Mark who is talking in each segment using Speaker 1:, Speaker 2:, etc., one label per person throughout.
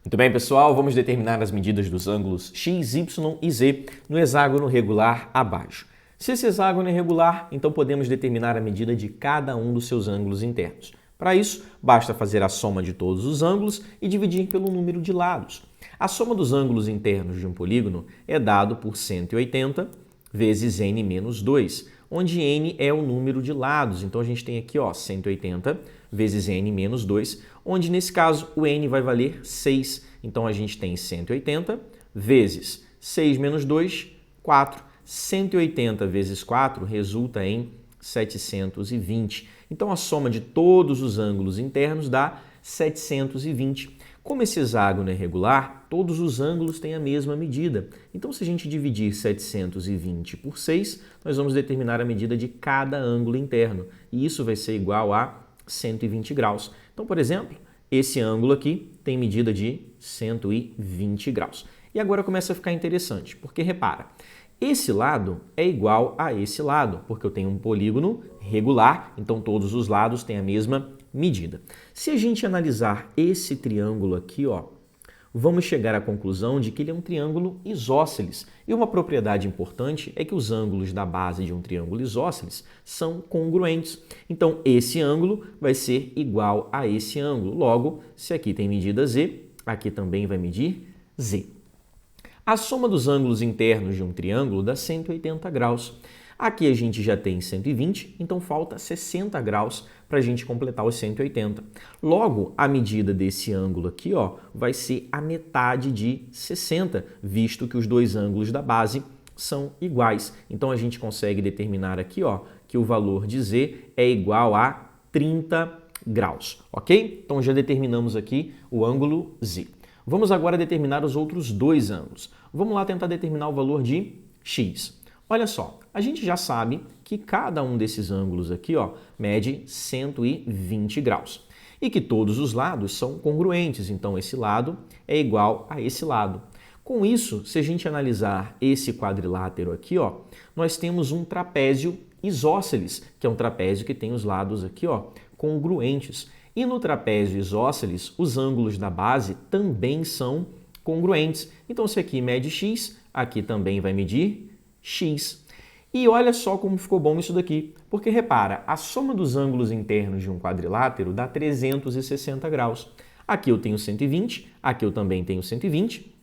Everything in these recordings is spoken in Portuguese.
Speaker 1: Muito bem, pessoal, vamos determinar as medidas dos ângulos x, y e z no hexágono regular abaixo. Se esse hexágono é regular, então podemos determinar a medida de cada um dos seus ângulos internos. Para isso, basta fazer a soma de todos os ângulos e dividir pelo número de lados. A soma dos ângulos internos de um polígono é dado por 180 vezes n menos 2, onde n é o número de lados. Então, a gente tem aqui 180 vezes n menos 2, onde nesse caso o n vai valer 6. Então, a gente tem 180 vezes 6 menos 2, 4. 180 vezes 4 resulta em 720. Então, a soma de todos os ângulos internos dá 720. Como esse hexágono é regular, todos os ângulos têm a mesma medida. Então, se a gente dividir 720 por 6, nós vamos determinar a medida de cada ângulo interno. E isso vai ser igual a 120 graus. Então, por exemplo, esse ângulo aqui tem medida de 120 graus. E agora começa a ficar interessante, porque repara, esse lado é igual a esse lado, porque eu tenho um polígono regular, então todos os lados têm a mesma medida. Se a gente analisar esse triângulo aqui, vamos chegar à conclusão de que ele é um triângulo isósceles. E uma propriedade importante é que os ângulos da base de um triângulo isósceles são congruentes. Então, esse ângulo vai ser igual a esse ângulo. Logo, se aqui tem medida z, aqui também vai medir z. A soma dos ângulos internos de um triângulo dá 180 graus. Aqui a gente já tem 120, então falta 60 graus para a gente completar os 180. Logo, a medida desse ângulo aqui vai ser a metade de 60, visto que os dois ângulos da base são iguais. Então, a gente consegue determinar aqui que o valor de z é igual a 30 graus, ok? Então, já determinamos aqui o ângulo z. Vamos agora determinar os outros dois ângulos. Vamos lá tentar determinar o valor de x. Olha só, a gente já sabe que cada um desses ângulos aqui mede 120 graus e que todos os lados são congruentes, então esse lado é igual a esse lado. Com isso, se a gente analisar esse quadrilátero aqui, nós temos um trapézio isósceles, que é um trapézio que tem os lados aqui congruentes. E no trapézio isósceles, os ângulos da base também são congruentes. Então, se aqui mede x, aqui também vai medir x. E olha só como ficou bom isso daqui, porque repara, a soma dos ângulos internos de um quadrilátero dá 360 graus. Aqui eu tenho 120, aqui eu também tenho 120.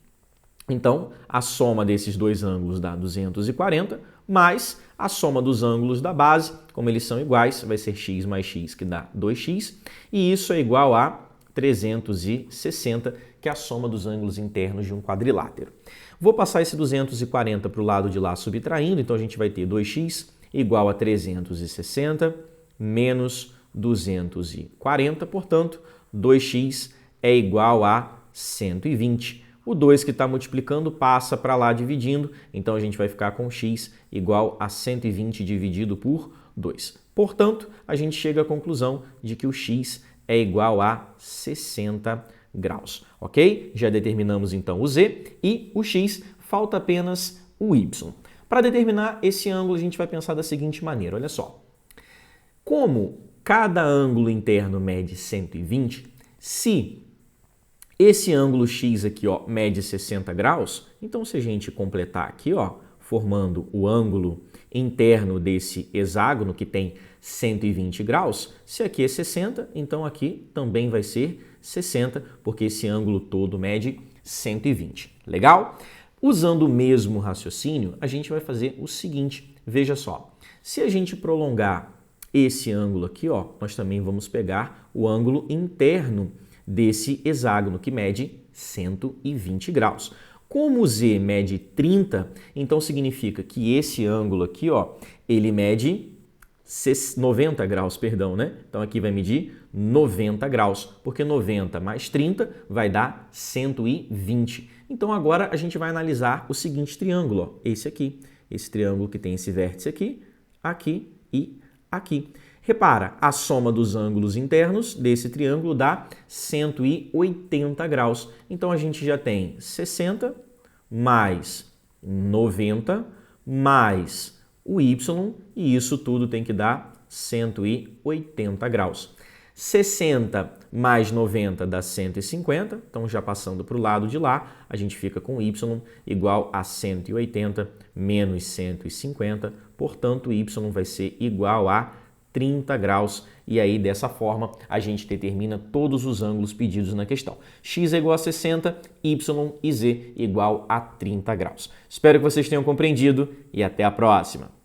Speaker 1: Então, a soma desses dois ângulos dá 240, mais a soma dos ângulos da base, como eles são iguais, vai ser x mais x, que dá 2x, e isso é igual a 360, que é a soma dos ângulos internos de um quadrilátero. Vou passar esse 240 para o lado de lá subtraindo, então a gente vai ter 2x igual a 360 menos 240, portanto, 2x é igual a 120. O 2 que está multiplicando passa para lá dividindo, então a gente vai ficar com x igual a 120 dividido por 2. Portanto, a gente chega à conclusão de que o x é igual a 60 graus, ok? Já determinamos então o z e o x, falta apenas o y. Para determinar esse ângulo, a gente vai pensar da seguinte maneira, olha só. Como cada ângulo interno mede 120, se esse ângulo x aqui mede 60 graus, então se a gente completar aqui, formando o ângulo interno desse hexágono que tem 120 graus, se aqui é 60, então aqui também vai ser 60, porque esse ângulo todo mede 120. Legal? Usando o mesmo raciocínio, a gente vai fazer o seguinte, veja só, se a gente prolongar esse ângulo aqui, nós também vamos pegar o ângulo interno desse hexágono que mede 120 graus. Como o z mede 30, então significa que esse ângulo aqui, ele mede 90 graus, perdão, né? Então aqui vai medir 90 graus, porque 90 mais 30 vai dar 120. Então agora a gente vai analisar o seguinte triângulo, esse aqui. Esse triângulo que tem esse vértice aqui, aqui e aqui. Repara, a soma dos ângulos internos desse triângulo dá 180 graus. Então, a gente já tem 60 mais 90 mais o y, e isso tudo tem que dar 180 graus. 60 mais 90 dá 150, então já passando para o lado de lá, a gente fica com y igual a 180 menos 150, portanto, y vai ser igual a 30 graus, e aí dessa forma a gente determina todos os ângulos pedidos na questão. X é igual a 60, y e z igual a 30 graus. Espero que vocês tenham compreendido e até a próxima!